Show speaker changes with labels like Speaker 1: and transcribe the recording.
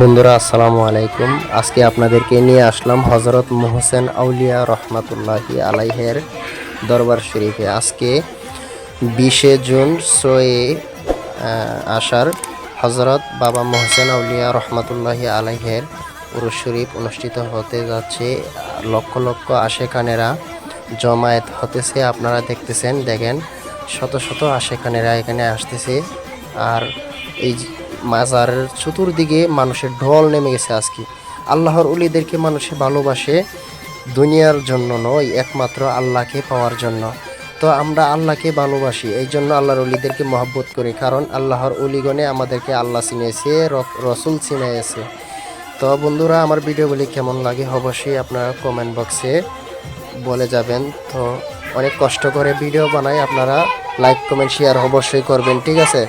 Speaker 1: বন্ধুরা আসসালামু আলাইকুম। আজকে আপনাদেরকে নিয়ে আসলাম হযরত মুহসিন আউলিয়া রহমাতুল্লাহি আলাইহের দরবার শরীফে। আজকে 20শে জুন আষাঢ় হযরত বাবা মুহসিন আউলিয়া রহমাতুল্লাহি আলাইহের উরুস শরীফ অনুষ্ঠিত হতে যাচ্ছে। লক্ষ লক্ষ আশেখানেরা জমায়েত হতেছে, আপনারা দেখতেছেন, দেখেন শত শত আশেখানেরা এখানে আসতেছে। আর এই মাজারের চতুর্দিকে মানুষের ঢল নেমে গেছে। আজকে আল্লাহর ওলিদেরকে মানুষে ভালোবাসে দুনিয়ার জন্য নয়, একমাত্র আল্লাহকে পাওয়ার জন্য। তো আমরা আল্লাহকে ভালোবাসি, এই জন্য আল্লাহর ওলিদেরকে মহব্বত করি, কারণ আল্লাহর ওলিগণে আমাদেরকে আল্লাহ চিনিয়েছে, রসুল চিনিয়েছে। তো বন্ধুরা, আমার ভিডিওগুলি কেমন লাগে অবশ্যই আপনারা কমেন্ট বক্সে বলে যাবেন। তো অনেক কষ্ট করে ভিডিও বানাই, আপনারা লাইক কমেন্ট শেয়ার অবশ্যই করবেন, ঠিক আছে।